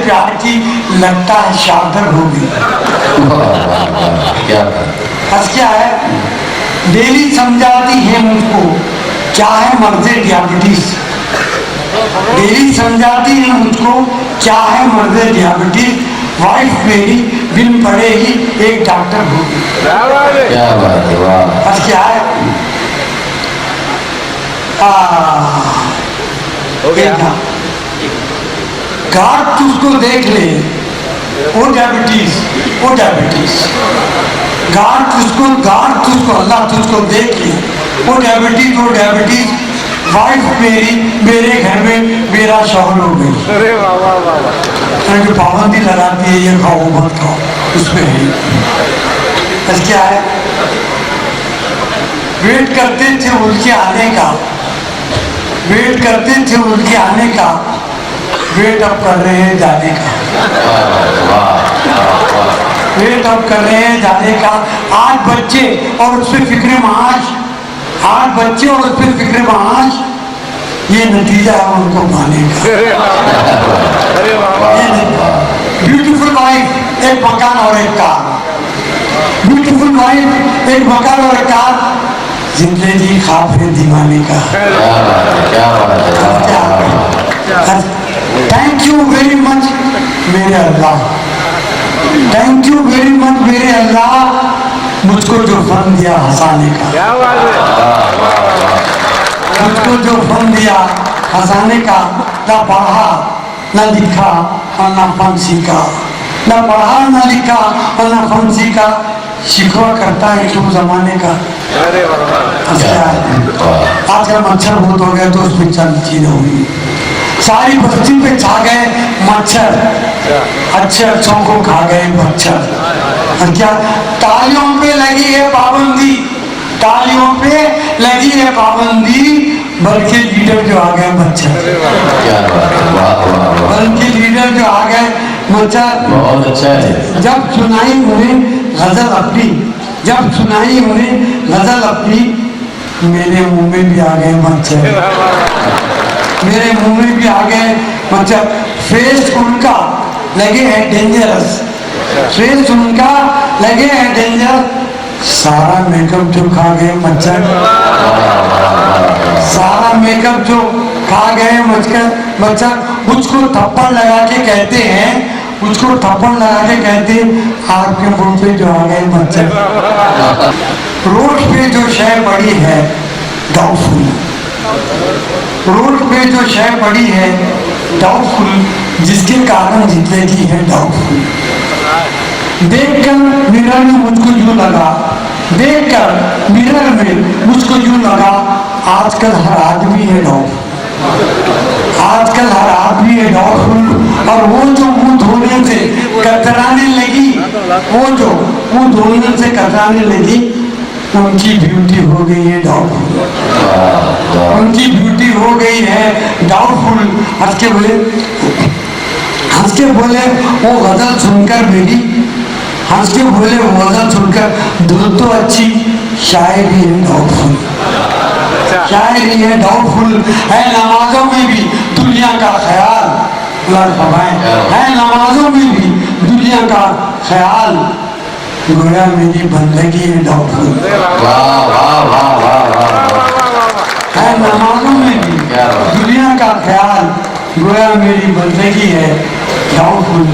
प्यार की लगता है शादर होगी। क्या बस क्या है, डेली समझाती है मुझको क्या है मर्दे डियाबिटीज। डेली समझाती है मुझको क्या है मर्दे डियाबिटीज। वाइफ मेरी बिन पड़े ही एक डॉक्टर होगी। क्या बात है, वाह। बस क्या है, गार्ड तुझको देख ले वो डायबिटीज, वो डायबिटीज। गार्ड तुझको अल्लाह तुझको देख ले वो डायबिटीज, वो डायबिटीज। वाइफ मेरी मेरे घर में मेरा शौहर हो गई। अरे वाह वाह वाह। जो पाबंदी लगाती है ये खाओ मत खाओ, उसमें है। बस क्या है, वेट करते थे उनके आने का, वेट करते थे उनके आने का, वेट अब कर रहे हैं जाने का। वेट अब कर रहे हैं जाने का। 8 बच्चे और उस पर फिक्र माश, 8 बच्चे और उस पर फिक्र माश, ये नतीजा है उनको पाने का। ब्यूटीफुल वाइफ, एक मकान और एक कार। ब्यूटीफुल वाइफ, एक मकान और एक कार, जिंदगी खाब है दीवाने का। थैंक यू वेरी मच मेरे अल्लाह, थैंक यू वेरी मच मेरे अल्लाह, मुझको जो फन दिया हंसाने का। क्या बात है। मुझको जो फन दिया हंसाने का। ना पढ़ा ना लिखा और ना फन सीखा, ना पढ़ा ना लिखा और ना फन सीखा, शिकवा करता है तुम जमाने का। अरे वाह। आजकल मच्छर बहुत हो गए तो उस पर चीजें होगी। सारी बस्ती पे छा गए मच्छर, अच्छे अच्छों को खा गए मच्छर। और क्या, तालियों पे लगी है पाबंदी, तालियों पे लगी है पाबंदी, बल्कि लीडर जो आ गए मच्छर। बल्कि लीडर जो आ गए मच्छर। बहुत अच्छा है। जब सुनाई उन्हें गजल अपनी, जब सुनाई उन्हें गजल अपनी, मेरे मुंह में भी आ गए मच्छर, मेरे मुंह में भी आ गए मच्छर। फेस उनका लगे हैं डेंजरस, फेस उनका लगे हैं डेंजरस, सारा मेकअप जो खा गए मच्छर, सारा मेकअप जो खा गए मच्छर। मुझको थप्पड़ लगा के कहते हैं, मुझको थप्पड़ लगा के कहते हैं आपके मुंह पे जो आ गए मच्छर। रोड पे जो शय पड़ी है डाउटफुल, रोड पे जो शय पड़ी है डाउटफुल, जिसके कारण जिंदगी है डाउटफुल। देखकर मिरर में मुझको यूं लगा, देखकर मिरर में मुझको यूं लगा, आजकल हर आदमी है डाउटफुल, आजकल हर आदमी है डाउटफुल। और वो जो मुंह धोने से कतराने लगी, वो जो मुंह धोने से कतराने लगी, उनकी ब्यूटी हो गई है डाउटफुल, उनकी ब्यूटी हो गई है डाउटफुल। हंस के बोले, हंस के बोले वो गजल सुनकर मेरी, हंस के बोले वो गजल सुनकर, धुन तो अच्छी शायरी है डाउटफुल, शायरी है डाउटफुल। है नमाजों में भी दुनिया का ख्याल, है नमाजों में भी दुनिया का ख्याल, गोया मेरी बंदगी है डाउटफुल। है नमाजों में भी दुनिया का ख्याल, गोया मेरी बंदगी है डाउटफुल।